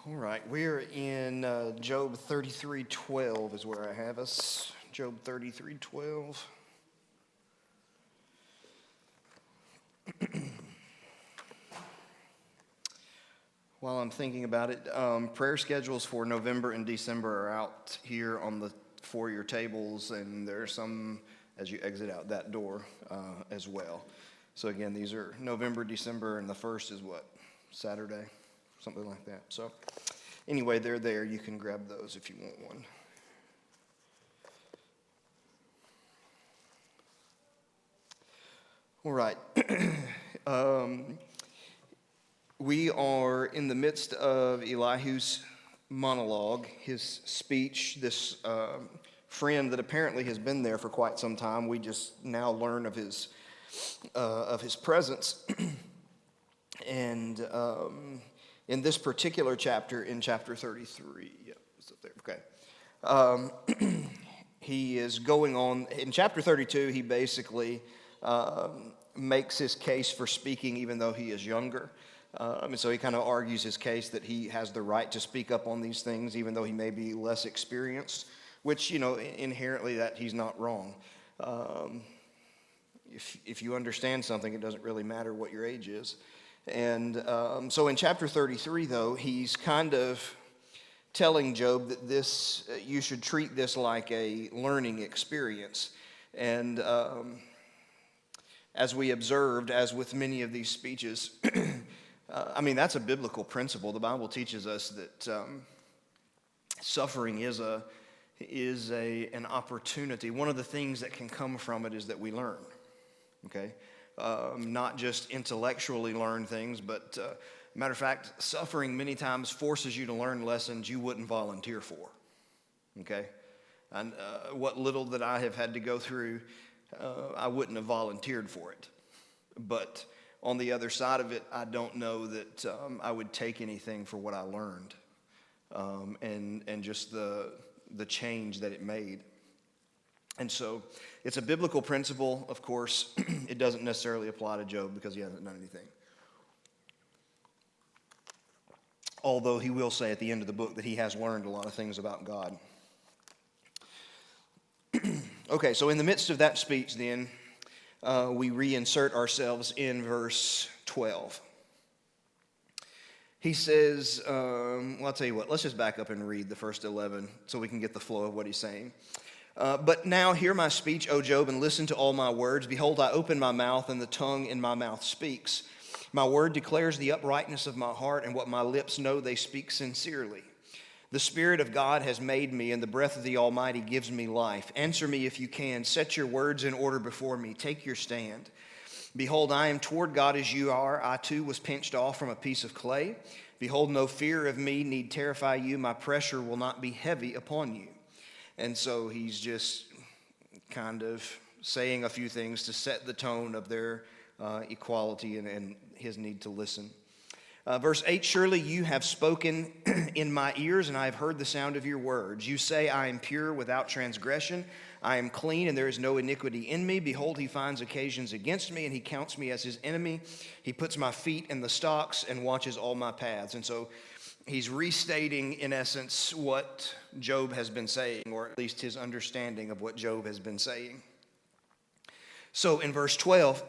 All right, we're in Job 33:12 is where I have us. Job 33:12. While I'm thinking about it, prayer schedules for November and December are out here on the foyer tables, and there's some as you exit out that door as well. So again, these are November, December, and the first is what? Saturday, something like that. So anyway, they're there. You can grab those if you want one. All right. We are in the midst of Elihu's monologue, his speech, this friend that apparently has been there for quite some time. We just now learn of his presence. And in this particular chapter, in chapter 33, it's up there, okay. He is going on, in chapter 32, he basically makes his case for speaking even though he is younger. And so he kind of argues his case that he has the right to speak up on these things even though he may be less experienced, which, inherently that he's not wrong. If you understand something, it doesn't really matter what your age is. And so in chapter 33, though, he's kind of telling Job that you should treat this like a learning experience. And as we observed, as with many of these speeches, that's a biblical principle. The Bible teaches us that suffering is an opportunity. One of the things that can come from it is that we learn, okay? Not just intellectually learn things, but matter of fact, suffering many times forces you to learn lessons you wouldn't volunteer for, okay? And what little that I have had to go through, I wouldn't have volunteered for it. But on the other side of it, I don't know that I would take anything for what I learned and just the change that it made. And so it's a biblical principle, of course. It doesn't necessarily apply to Job because he hasn't done anything. Although he will say at the end of the book that he has learned a lot of things about God. Okay, so in the midst of that speech then, we reinsert ourselves in verse 12. He says, I'll tell you what, let's just back up and read the first 11 so we can get the flow of what he's saying. But now hear my speech, O Job, and listen to all my words. Behold, I open my mouth, and the tongue in my mouth speaks. My word declares the uprightness of my heart, and what my lips know they speak sincerely. The Spirit of God has made me, and the breath of the Almighty gives me life. Answer me if you can. Set your words in order before me. Take your stand. Behold, I am toward God as you are. I too was pinched off from a piece of clay. Behold, no fear of me need terrify you. My pressure will not be heavy upon you. And so he's just kind of saying a few things to set the tone of their equality and his need to listen. Verse 8, surely you have spoken in my ears, and I have heard the sound of your words. You say, I am pure without transgression. I am clean, and there is no iniquity in me. Behold, he finds occasions against me, and he counts me as his enemy. He puts my feet in the stocks and watches all my paths. And so he's restating, in essence, what Job has been saying, or at least his understanding of what Job has been saying. So in verse 12,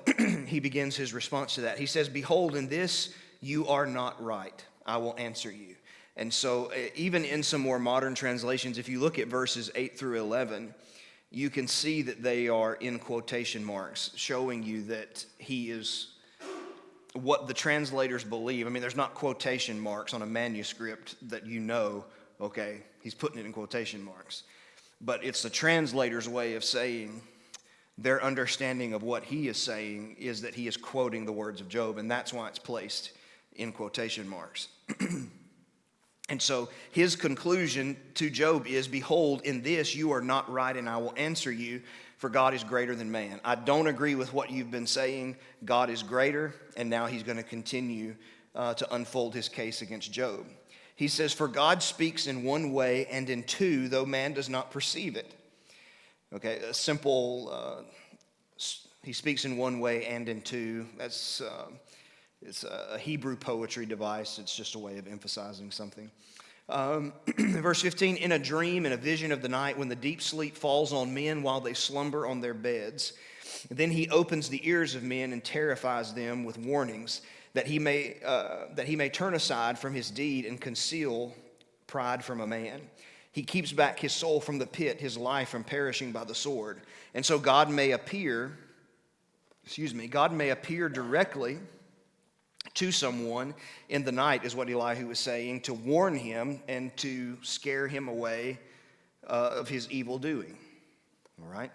he begins his response to that. He says, behold, in this you are not right. I will answer you. And so even in some more modern translations, if you look at verses 8 through 11, you can see that they are in quotation marks, showing you that he is what the translators believe. There's not quotation marks on a manuscript that okay, he's putting it in quotation marks. But it's the translator's way of saying their understanding of what he is saying is that he is quoting the words of Job, and that's why it's placed in quotation marks. And so his conclusion to Job is, behold, in this you are not right, and I will answer you, for God is greater than man. I don't agree with what you've been saying. God is greater, and now he's going to continue to unfold his case against Job. He says, for God speaks in one way and in two, though man does not perceive it. Okay, a simple, he speaks in one way and in two. That's It's a Hebrew poetry device. It's just a way of emphasizing something. Verse 15, in a dream, in a vision of the night, when the deep sleep falls on men while they slumber on their beds, then he opens the ears of men and terrifies them with warnings, that he may turn aside from his deed and conceal pride from a man. He keeps back his soul from the pit, his life from perishing by the sword. And so God may appear directly to someone in the night, is what Elihu was saying, to warn him and to scare him away of his evil doing. All right?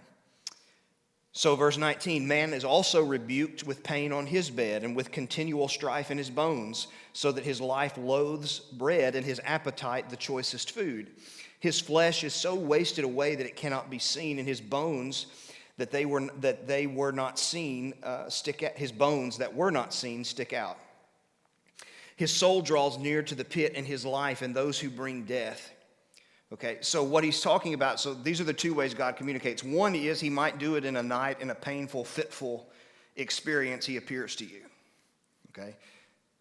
So verse 19, man is also rebuked with pain on his bed and with continual strife in his bones, so that his life loathes bread and his appetite the choicest food. His flesh is so wasted away that it cannot be seen, and his bones that were not seen stick out. His soul draws near to the pit, and his life and those who bring death. Okay, so what he's talking about, so these are the two ways God communicates. One is he might do it in a night, in a painful, fitful experience, he appears to you. Okay,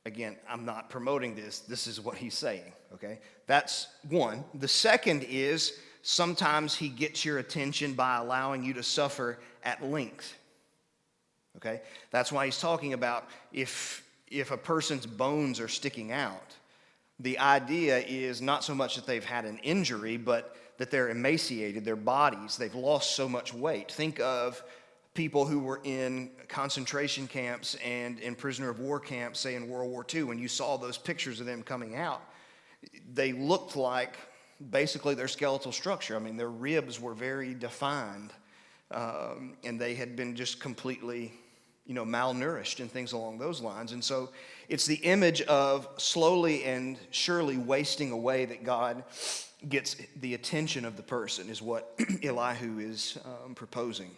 again, I'm not promoting this. This is what he's saying. Okay, that's one. The second is sometimes he gets your attention by allowing you to suffer at length. Okay, that's why he's talking about if a person's bones are sticking out, the idea is not so much that they've had an injury, but that they're emaciated, their bodies, they've lost so much weight. Think of people who were in concentration camps and in prisoner of war camps, say in World War II. When you saw those pictures of them coming out, they looked like basically their skeletal structure. I mean, their ribs were very defined, and they had been just completely malnourished and things along those lines. And so it's the image of slowly and surely wasting away that God gets the attention of the person, is what Elihu is proposing.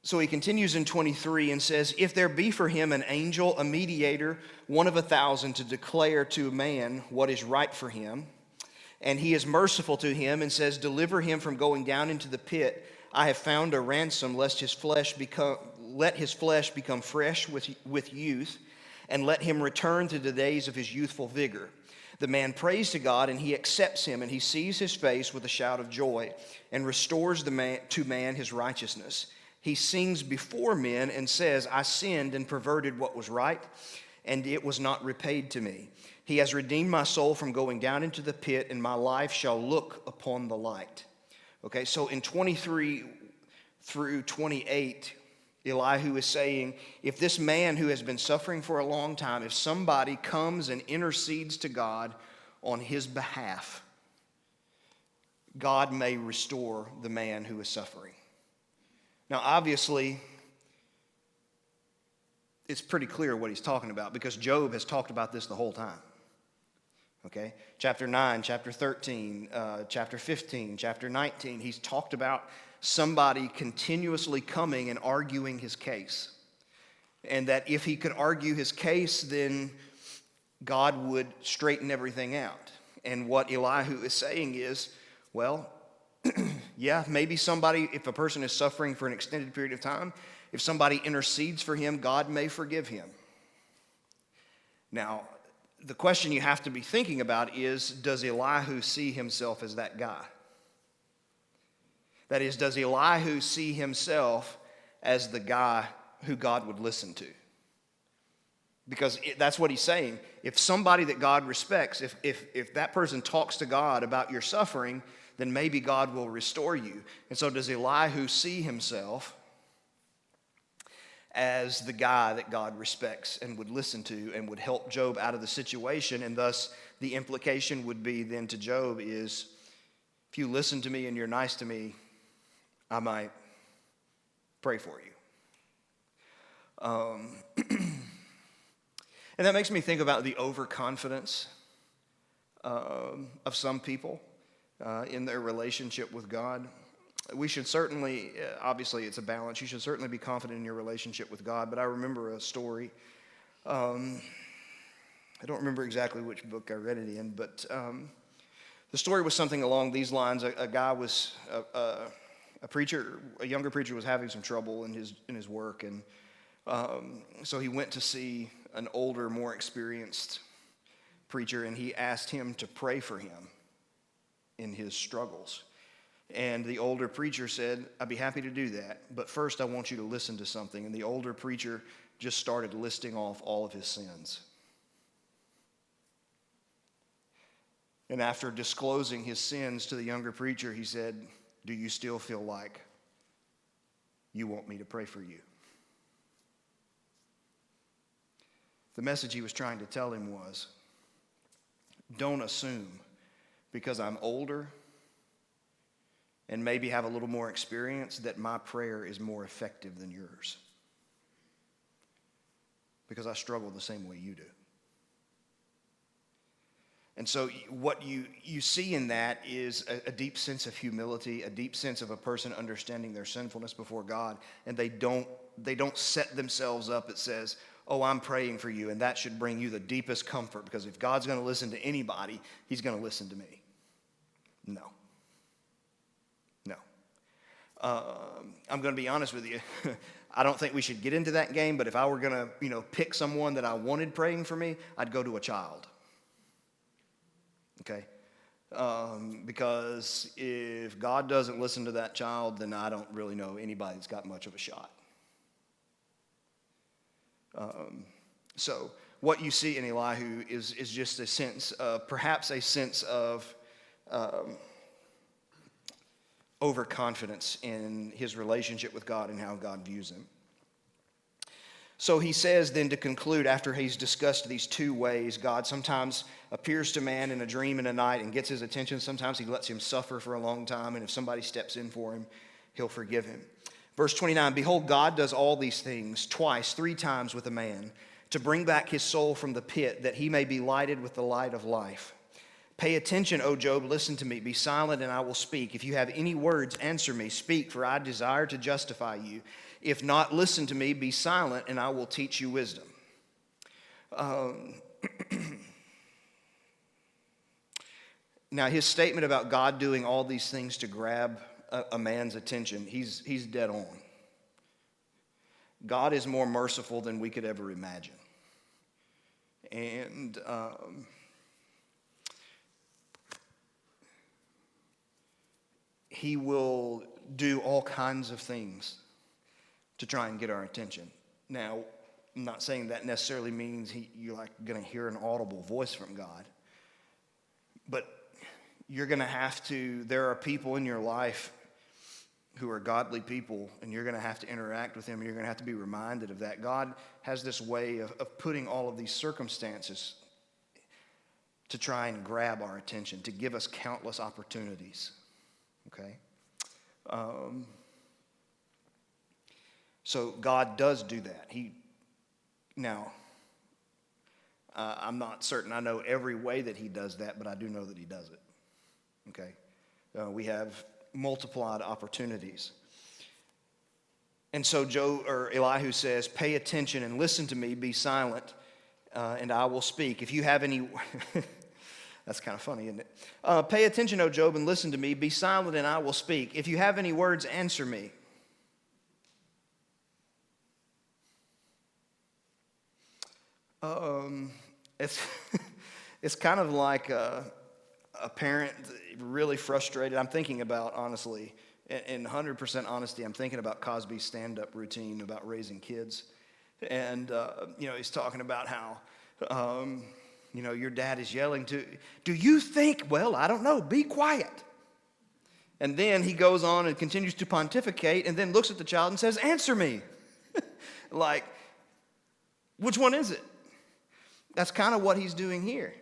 So he continues in 23 and says, if there be for him an angel, a mediator, one of 1,000, to declare to a man what is right for him, and he is merciful to him and says, deliver him from going down into the pit, I have found a ransom, let his flesh become fresh with youth, and let him return to the days of his youthful vigor. The man prays to God, and he accepts him, and he sees his face with a shout of joy, and restores to man his righteousness. He sings before men and says, I sinned and perverted what was right, and it was not repaid to me. He has redeemed my soul from going down into the pit, and my life shall look upon the light. Okay, so in 23 through 28, Elihu is saying, if this man who has been suffering for a long time, if somebody comes and intercedes to God on his behalf, God may restore the man who is suffering. Now, obviously, it's pretty clear what he's talking about, because Job has talked about this the whole time. Okay, chapter 9, chapter 13, chapter 15, chapter 19, he's talked about somebody continuously coming and arguing his case. And that if he could argue his case, then God would straighten everything out. And what Elihu is saying is, well, yeah, maybe somebody, if a person is suffering for an extended period of time, if somebody intercedes for him, God may forgive him. Now, the question you have to be thinking about is, does Elihu see himself as that guy? That is, does Elihu see himself as the guy who God would listen to? Because that's what he's saying. If somebody that God respects, if that person talks to God about your suffering, then maybe God will restore you. And so does Elihu see himself as the guy that God respects and would listen to and would help Job out of the situation? And thus the implication would be then to Job is, if you listen to me and you're nice to me, I might pray for you. And that makes me think about the overconfidence of some people in their relationship with God. We should certainly, obviously it's a balance, you should certainly be confident in your relationship with God, but I remember a story. I don't remember exactly which book I read it in, but the story was something along these lines. A guy was, a preacher, a younger preacher was having some trouble in his work, and So he went to see an older, more experienced preacher, and he asked him to pray for him in his struggles. And the older preacher said, I'd be happy to do that, but first I want you to listen to something. And the older preacher just started listing off all of his sins. And after disclosing his sins to the younger preacher, he said, do you still feel like you want me to pray for you? The message he was trying to tell him was, don't assume because I'm older and maybe have a little more experience that my prayer is more effective than yours. Because I struggle the same way you do. And so what you see in that is a deep sense of humility, a deep sense of a person understanding their sinfulness before God, and they don't set themselves up. It says, oh, I'm praying for you, and that should bring you the deepest comfort, because if God's going to listen to anybody, he's going to listen to me. No. I'm going to be honest with you. I don't think we should get into that game, but if I were going to, pick someone that I wanted praying for me, I'd go to a child. Okay? Because if God doesn't listen to that child, then I don't really know anybody that's got much of a shot. So what you see in Elihu is just a sense of, perhaps a sense of overconfidence in his relationship with God and how God views him. So he says then, to conclude, after he's discussed these two ways, God sometimes appears to man in a dream in a night and gets his attention. Sometimes he lets him suffer for a long time, and if somebody steps in for him, he'll forgive him. Verse 29, behold, God does all these things twice, 3 times with a man, to bring back his soul from the pit, that he may be lighted with the light of life. Pay attention, O Job, listen to me. Be silent, and I will speak. If you have any words, answer me. Speak, for I desire to justify you. If not, listen to me. Be silent, and I will teach you wisdom. Now, his statement about God doing all these things to grab a man's attention, he's dead on. God is more merciful than we could ever imagine. And he will do all kinds of things to try and get our attention. Now, I'm not saying that necessarily means you're like going to hear an audible voice from God. But you're going to have to, there are people in your life who are godly people, and you're going to have to interact with them, and you're going to have to be reminded of that. God has this way of putting all of these circumstances to try and grab our attention, to give us countless opportunities. Okay? So God does do that. I'm not certain I know every way that he does that, but I do know that he does it. Okay? We have multiplied opportunities. And so Elihu says, pay attention and listen to me, be silent, and I will speak. If you have any... That's kind of funny, isn't it? Pay attention, O Job, and listen to me. Be silent, and I will speak. If you have any words, answer me. It's kind of like a parent really frustrated. I'm thinking about, honestly, in 100% honesty, I'm thinking about Cosby's stand-up routine about raising kids. And, he's talking about how... your dad is yelling do you think, well, I don't know, be quiet. And then he goes on and continues to pontificate and then looks at the child and says, answer me. Like, which one is it? That's kind of what he's doing here.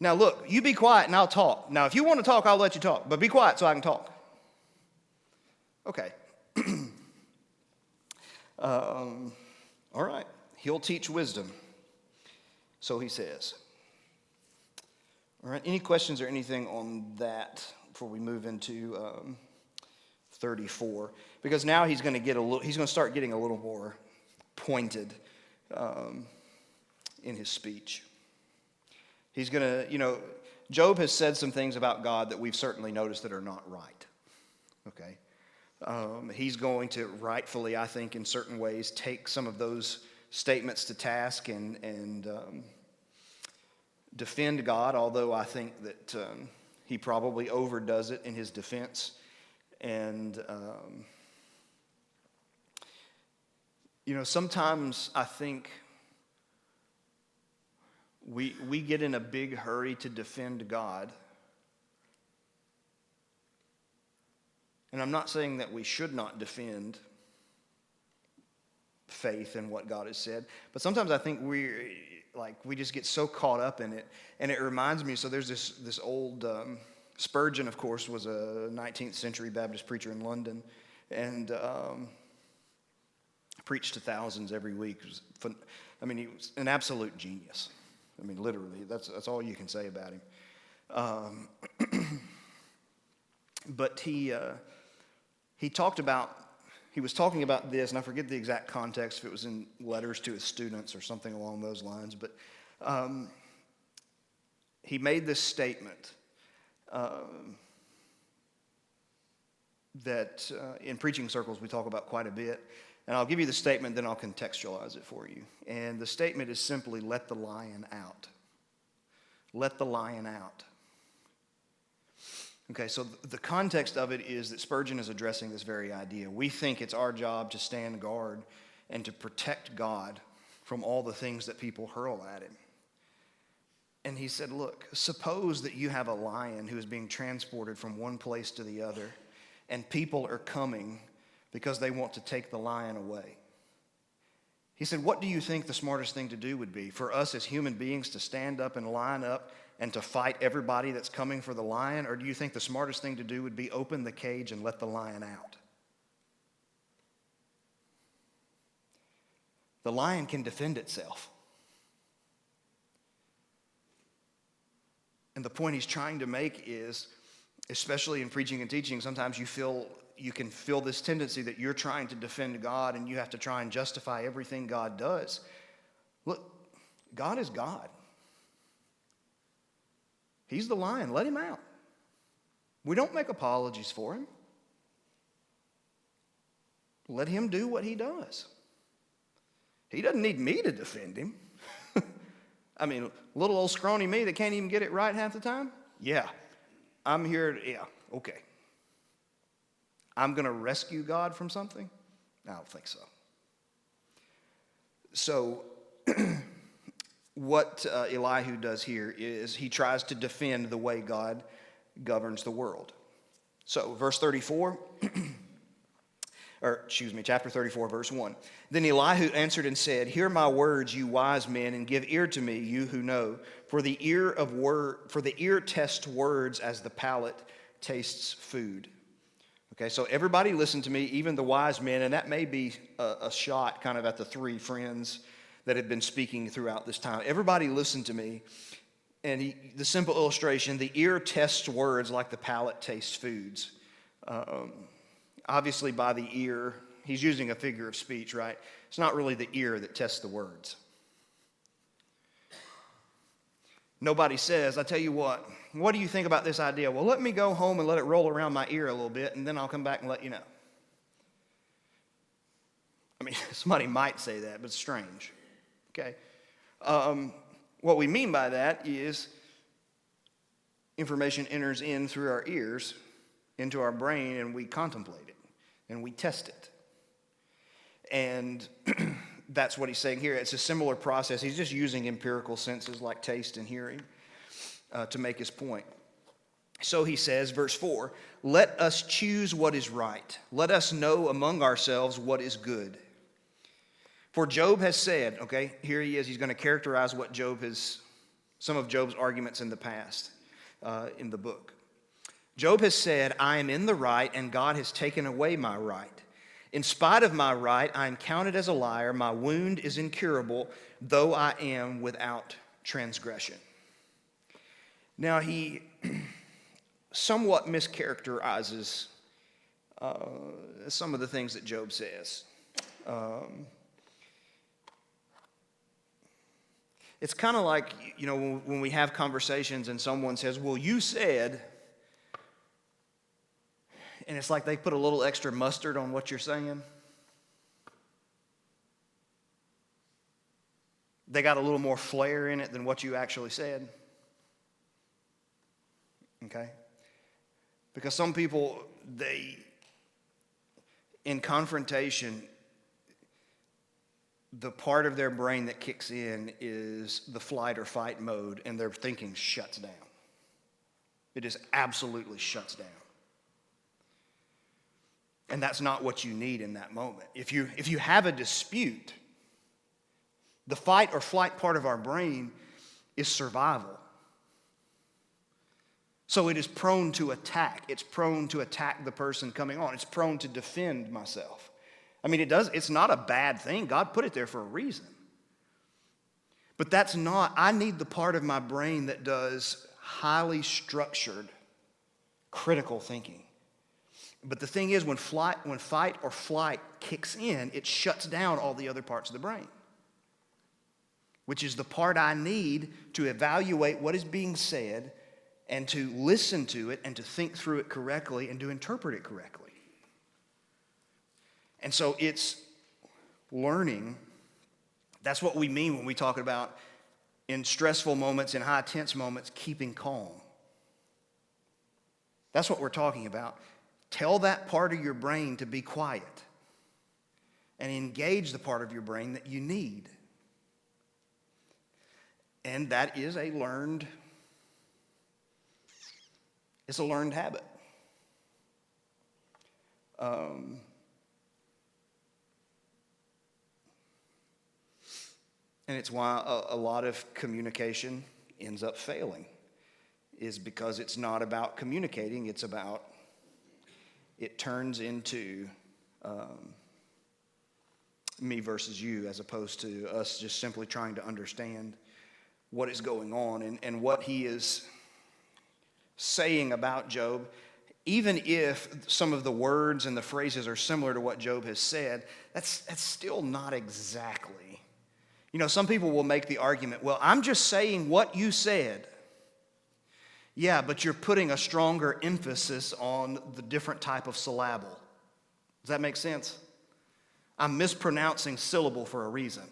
Now, look, you be quiet and I'll talk. Now, if you want to talk, I'll let you talk, but be quiet so I can talk. Okay. All right. He'll teach wisdom. So he says. All right, any questions or anything on that before we move into 34? Because now he's going to start getting a little more pointed in his speech. He's going to, Job has said some things about God that we've certainly noticed that are not right. Okay, He's going to rightfully, I think, in certain ways, take some of those statements to task and defend God, although I think that he probably overdoes it in his defense. And, sometimes I think we get in a big hurry to defend God. And I'm not saying that we should not defend faith and what God has said, but sometimes I think we just get so caught up in it. And it reminds me, so there's this old, Spurgeon, of course, was a 19th century Baptist preacher in London, and preached to thousands every week. He was an absolute genius. I mean, literally, that's all you can say about him. But he was talking about this, and I forget the exact context, if it was in letters to his students or something along those lines, but he made this statement that in preaching circles we talk about quite a bit. And I'll give you the statement, then I'll contextualize it for you. And the statement is simply, let the lion out. Let the lion out. Okay, so the context of it is that Spurgeon is addressing this very idea. We think it's our job to stand guard and to protect God from all the things that people hurl at him. And he said, look, suppose that you have a lion who is being transported from one place to the other, and people are coming because they want to take the lion away. He said, what do you think the smartest thing to do would be? For us as human beings to stand up and line up and to fight everybody that's coming for the lion? Or do you think the smartest thing to do would be open the cage and let the lion out? The lion can defend itself. And the point he's trying to make is, especially in preaching and teaching, sometimes you can feel this tendency that you're trying to defend God and you have to try and justify everything God does. Look, God is God. He's the lion. Let him out. We don't make apologies for him. Let him do what he does. He doesn't need me to defend him. I mean, little old scrawny me that can't even get it right half the time? Yeah. I'm here, okay. I'm going to rescue God from something? I don't think so. So, what Elihu does here is he tries to defend the way God governs the world. So, verse 34, chapter 34, verse 1. Then Elihu answered and said, hear my words, you wise men, and give ear to me, you who know. For the ear tests words as the palate tastes food. Okay, so everybody listen to me, even the wise men, and that may be a shot kind of at the three friends that have been speaking throughout this time. Everybody listen to me. And the simple illustration, the ear tests words like the palate tastes foods. Obviously, by the ear, he's using a figure of speech, right? It's not really the ear that tests the words. Nobody says, I tell you what do you think about this idea? Well, let me go home and let it roll around my ear a little bit, and then I'll come back and let you know. I mean, somebody might say that, but it's strange. Okay? What we mean by that is information enters in through our ears into our brain, and we contemplate it, and we test it. And that's what he's saying here. It's a similar process. He's just using empirical senses like taste and hearing to make his point. So he says, verse 4, let us choose what is right. Let us know among ourselves what is good. For Job has said, okay, here he is. He's going to characterize what some of Job's arguments in the past in the book. Job has said, I am in the right, and God has taken away my right. In spite of my right, I am counted as a liar. My wound is incurable, though I am without transgression. Now, he somewhat mischaracterizes some of the things that Job says. It's kind of like, when we have conversations and someone says, well, you said, and it's like they put a little extra mustard on what you're saying. They got a little more flair in it than what you actually said. Okay? Because some people, in confrontation, the part of their brain that kicks in is the flight or fight mode, and their thinking shuts down. It just absolutely shuts down. And that's not what you need in that moment. If you have a dispute, the fight or flight part of our brain is survival. So it is prone to attack. It's prone to attack the person coming on. It's prone to defend myself. I mean, it's not a bad thing. God put it there for a reason. But I need the part of my brain that does highly structured, critical thinking. But the thing is, when fight or flight kicks in, it shuts down all the other parts of the brain, which is the part I need to evaluate what is being said and to listen to it and to think through it correctly and to interpret it correctly. And so it's learning. That's what we mean when we talk about, in stressful moments, in high tense moments, keeping calm. That's what we're talking about. Tell that part of your brain to be quiet and engage the part of your brain that you need. And that is a learned habit. And it's why a lot of communication ends up failing, is because it's not about communicating, it turns into me versus you, as opposed to us just simply trying to understand what is going on and what he is saying about Job. Even if some of the words and the phrases are similar to what Job has said, that's still not exactly. You know, some people will make the argument, well, I'm just saying what you said. Yeah, but you're putting a stronger emphasis on the different type of syllable. Does that make sense? I'm mispronouncing syllable for a reason.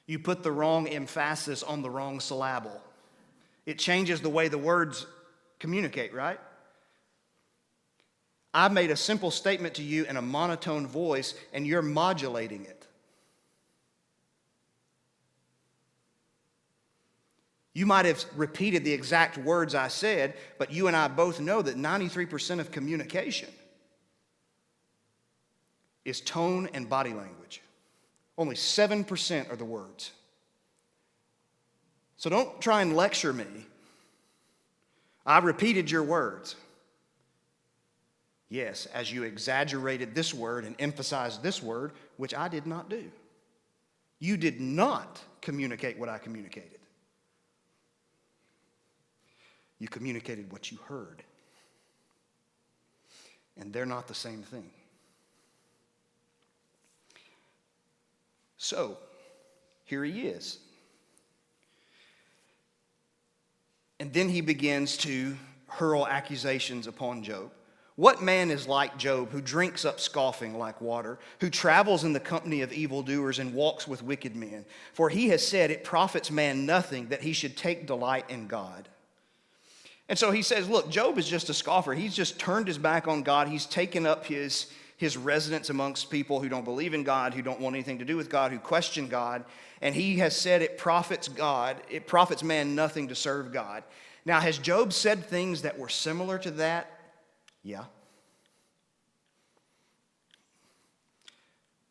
You put the wrong emphasis on the wrong syllable. It changes the way the words communicate, right? I made a simple statement to you in a monotone voice, and you're modulating it. You might have repeated the exact words I said, but you and I both know that 93% of communication is tone and body language. Only 7% are the words. So don't try and lecture me. I repeated your words. Yes, as you exaggerated this word and emphasized this word, which I did not do. You did not communicate what I communicated. You communicated what you heard. And they're not the same thing. So, here he is. And then he begins to hurl accusations upon Job. What man is like Job, who drinks up scoffing like water, who travels in the company of evildoers and walks with wicked men? For he has said, it profits man nothing that he should take delight in God. And so he says, look, Job is just a scoffer. He's just turned his back on God. He's taken up his residence amongst people who don't believe in God, who don't want anything to do with God, who question God. And he has said it profits man nothing to serve God. Now, has Job said things that were similar to that? Yeah.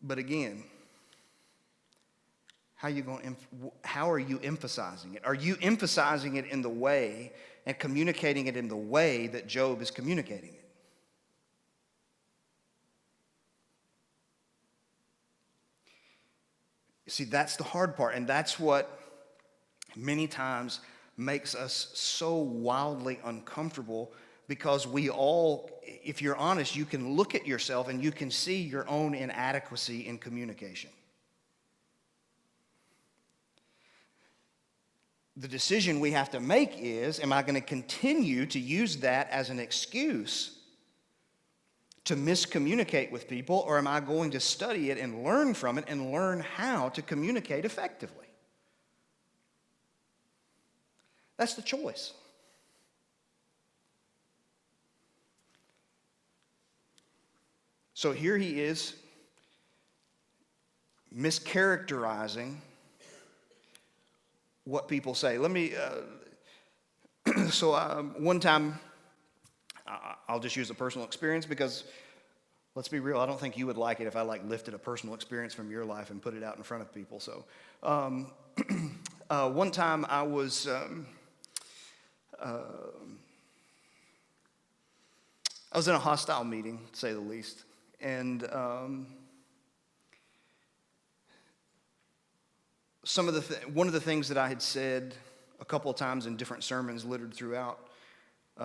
But again, how are you emphasizing it? Are you emphasizing it in the way and communicating it in the way that Job is communicating it? You see, that's the hard part, and that's what many times makes us so wildly uncomfortable, because we all, if you're honest, you can look at yourself and you can see your own inadequacy in communication. The decision we have to make is, am I going to continue to use that as an excuse to miscommunicate with people, or am I going to study it and learn from it and learn how to communicate effectively? That's the choice. So here he is mischaracterizing what people say. Let me, one time, I'll just use a personal experience because, let's be real, I don't think you would like it if I lifted a personal experience from your life and put it out in front of people. So one time I was, I was in a hostile meeting, to say the least, and one of the things that I had said a couple of times in different sermons littered throughout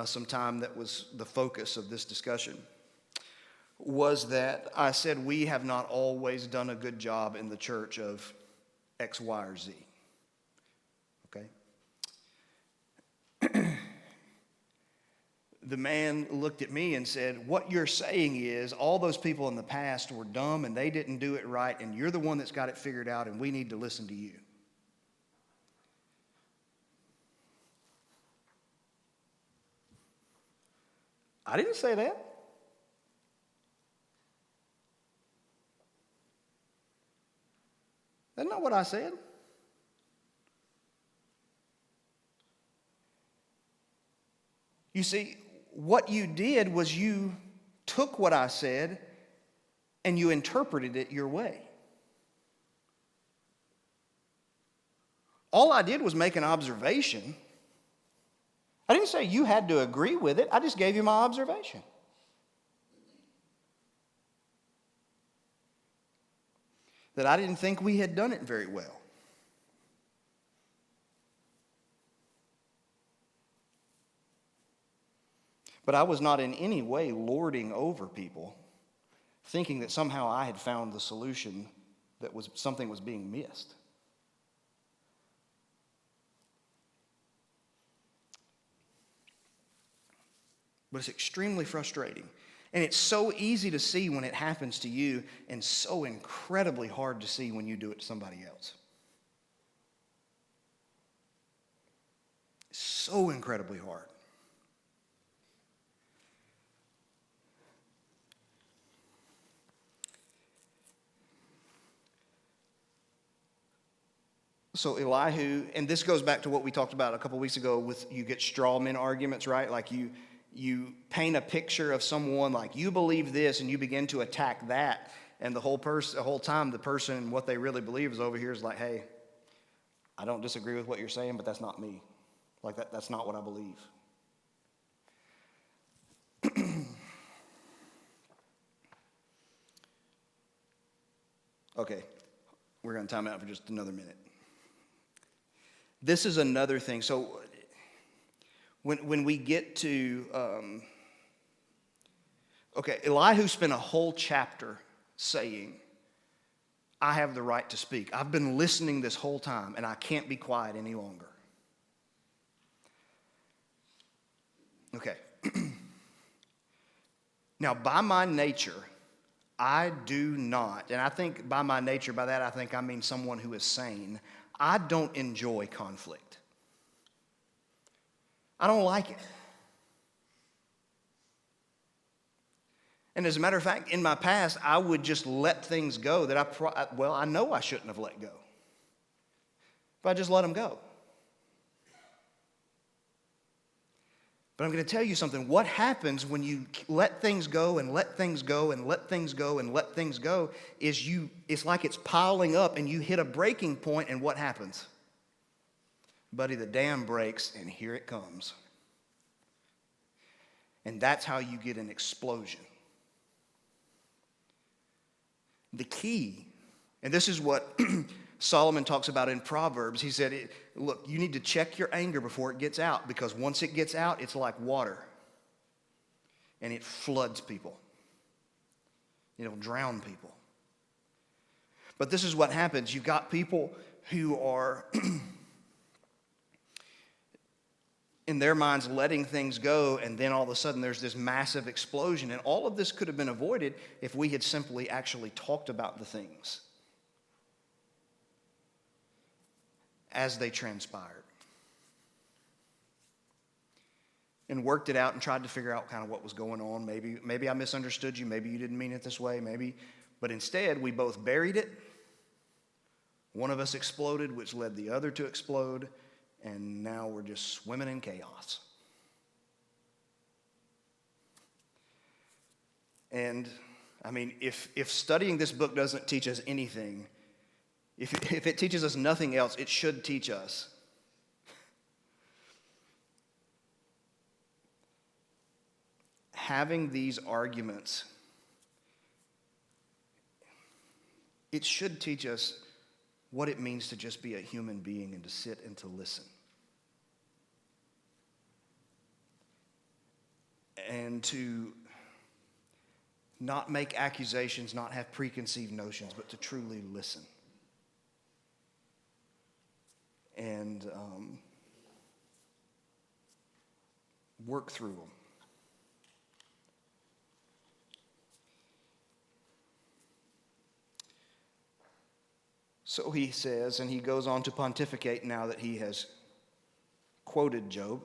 some time that was the focus of this discussion was that I said we have not always done a good job in the church of X, Y, or Z. Okay? The man looked at me and said, what you're saying is all those people in the past were dumb and they didn't do it right, and you're the one that's got it figured out, and we need to listen to you. I didn't say that. That's not what I said. You see, what you did was you took what I said and you interpreted it your way. All I did was make an observation. I didn't say you had to agree with it. I just gave you my observation. That I didn't think we had done it very well. But I was not in any way lording over people, thinking that somehow I had found the solution, that something was being missed. But it's extremely frustrating. And it's so easy to see when it happens to you, and so incredibly hard to see when you do it to somebody else. So incredibly hard. So Elihu, and this goes back to what we talked about a couple weeks ago with you get straw man arguments, right? Like you paint a picture of someone like you believe this and you begin to attack that, and the whole time the person, what they really believe is over here is like, hey, I don't disagree with what you're saying, but that's not me. Like that's not what I believe. Okay, we're going to time out for just another minute. This is another thing. So when we get to, Elihu spent a whole chapter saying, I have the right to speak. I've been listening this whole time, and I can't be quiet any longer. Okay. Now, by my nature, I do not, and I think by my nature, by that I think I mean someone who is sane, I don't enjoy conflict. I don't like it. And as a matter of fact, in my past, I would just let things go that I know I shouldn't have let go. But I just let them go. But I'm going to tell you something. What happens when you let things go and let things go and let things go and let things go is it's like it's piling up and you hit a breaking point, and what happens? Buddy, the dam breaks and here it comes. And that's how you get an explosion. The key, and this is what Solomon talks about in Proverbs. He said, look, you need to check your anger before it gets out, because once it gets out, it's like water. And it floods people. It'll drown people. But this is what happens. You've got people who are in their minds, letting things go, and then all of a sudden there's this massive explosion. And all of this could have been avoided if we had simply actually talked about the things as they transpired and worked it out and tried to figure out kind of what was going on. Maybe I misunderstood you. Maybe you didn't mean it this way. But instead, we both buried it. One of us exploded, which led the other to explode, and now we're just swimming in chaos. And, I mean, if studying this book doesn't teach us anything, if it teaches us nothing else, it should teach us having these arguments. It should teach us what it means to just be a human being and to sit and to listen. And to not make accusations, not have preconceived notions, but to truly listen. And work through them. So he says, and he goes on to pontificate now that he has quoted Job.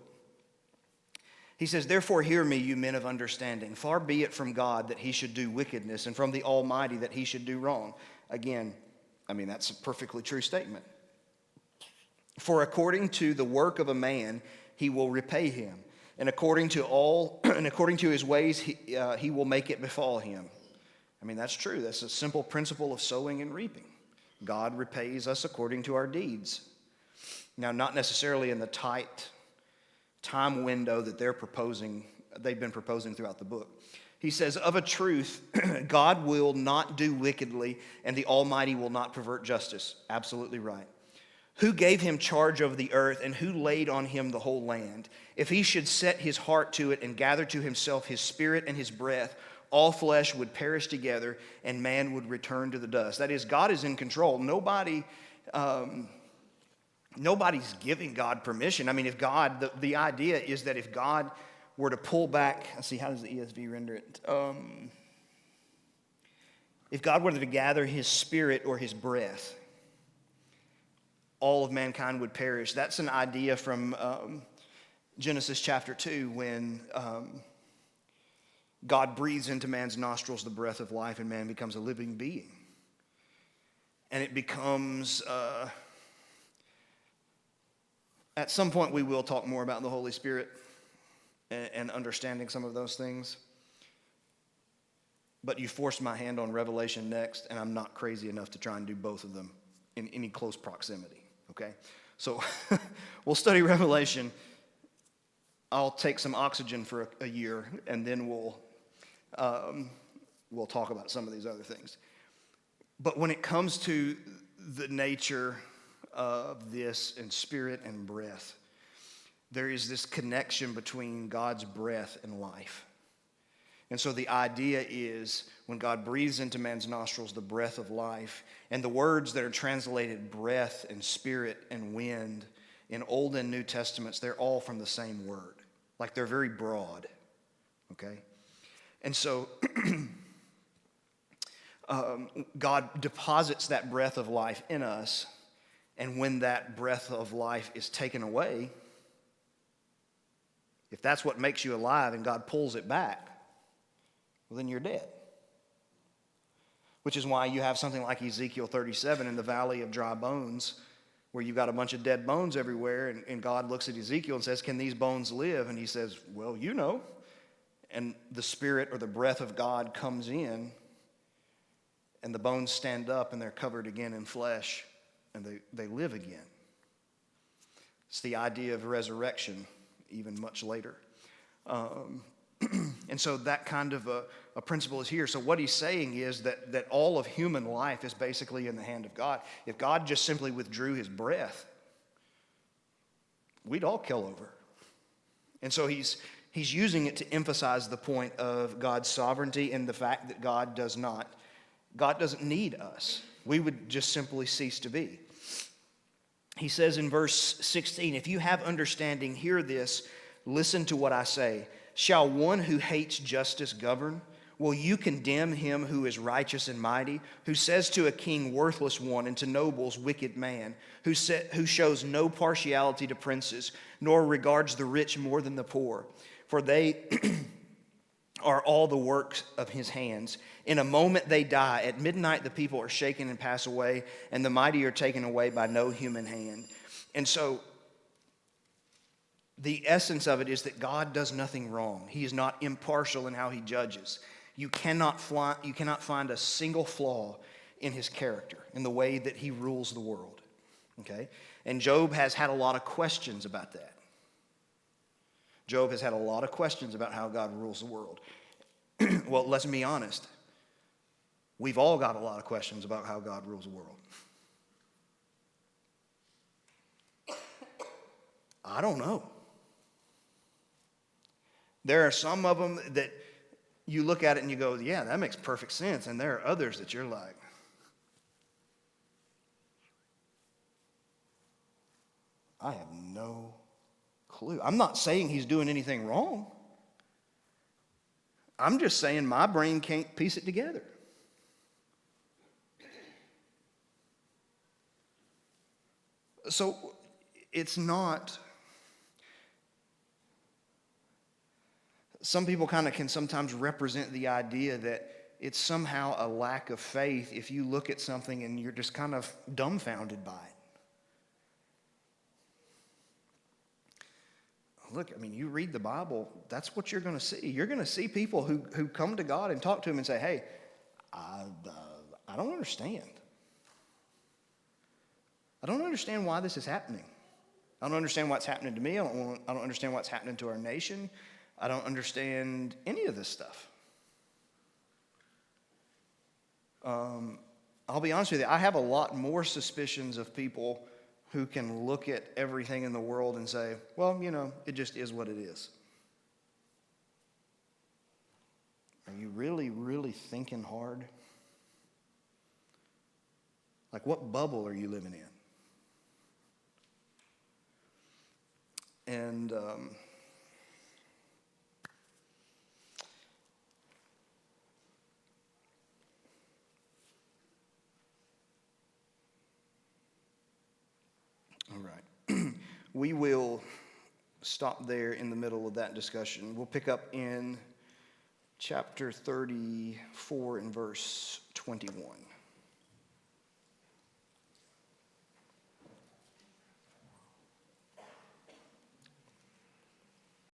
He says, "Therefore hear me, you men of understanding. Far be it from God that he should do wickedness, and from the Almighty that he should do wrong." Again, I mean, that's a perfectly true statement. "For according to the work of a man, he will repay him, and according to his ways, he will make it befall him." I mean, that's true. That's a simple principle of sowing and reaping. God repays us according to our deeds. Now, not necessarily in the tight time window that they've been proposing throughout the book. He says, "Of a truth, God will not do wickedly, and the Almighty will not pervert justice." Absolutely right. "Who gave him charge over the earth, and who laid on him the whole land? If he should set his heart to it and gather to himself his spirit and his breath, all flesh would perish together, and man would return to the dust." That is, God is in control. Nobody's giving God permission. I mean, if God, the idea is that if God were to pull back, let's see, how does the ESV render it? If God were to gather his spirit or his breath, all of mankind would perish. That's an idea from Genesis chapter 2 when God breathes into man's nostrils the breath of life, and man becomes a living being. And it becomes, at some point we will talk more about the Holy Spirit and understanding some of those things. But you forced my hand on Revelation next, and I'm not crazy enough to try and do both of them in any close proximity, okay? So we'll study Revelation. I'll take some oxygen for a year, and then we'll talk about some of these other things. But when it comes to the nature of this and spirit and breath, there is this connection between God's breath and life. And so the idea is when God breathes into man's nostrils the breath of life, and the words that are translated breath and spirit and wind in Old and New Testaments, they're all from the same word. Like they're very broad, okay? And so God deposits that breath of life in us, and when that breath of life is taken away, if that's what makes you alive and God pulls it back, well, then you're dead. Which is why you have something like Ezekiel 37 in the valley of dry bones, where you've got a bunch of dead bones everywhere, and God looks at Ezekiel and says, "Can these bones live?" And he says, "Well, you know." And the spirit or the breath of God comes in, and the bones stand up, and they're covered again in flesh, and they live again. It's the idea of resurrection, even much later. And so that kind of a principle is here. So what he's saying is that all of human life is basically in the hand of God. If God just simply withdrew his breath, we'd all kill over. And so he's using it to emphasize the point of God's sovereignty and the fact that God doesn't need us. We would just simply cease to be. He says in verse 16, if you have understanding, hear this, listen to what I say. Shall one who hates justice govern? Will you condemn him who is righteous and mighty, who says to a king, worthless one, and to nobles, wicked man, who shows no partiality to princes, nor regards the rich more than the poor? For they are all the works of his hands. In a moment they die. At midnight the people are shaken and pass away, and the mighty are taken away by no human hand. And so the essence of it is that God does nothing wrong. He is not impartial in how he judges. You cannot find a single flaw in his character, in the way that he rules the world. Okay? And Job has had a lot of questions about that. Job has had a lot of questions about how God rules the world. Well, let's be honest. We've all got a lot of questions about how God rules the world. I don't know. There are some of them that you look at it and you go, yeah, that makes perfect sense. And there are others that you're like, I have no clue. I'm not saying he's doing anything wrong. I'm just saying my brain can't piece it together. So it's not. Some people kind of can sometimes represent the idea that it's somehow a lack of faith if you look at something and you're just kind of dumbfounded by it. Look, I mean, you read the Bible, that's what you're going to see. You're going to see people who come to God and talk to him and say, hey, I don't understand. I don't understand why this is happening. I don't understand what's happening to me. I don't understand what's happening to our nation. I don't understand any of this stuff. I'll be honest with you, I have a lot more suspicions of people who can look at everything in the world and say, well, you know, it just is what it is. Are you really, really thinking hard? Like, what bubble are you living in? And all right. We will stop there in the middle of that discussion. We'll pick up in chapter 34 and verse 21.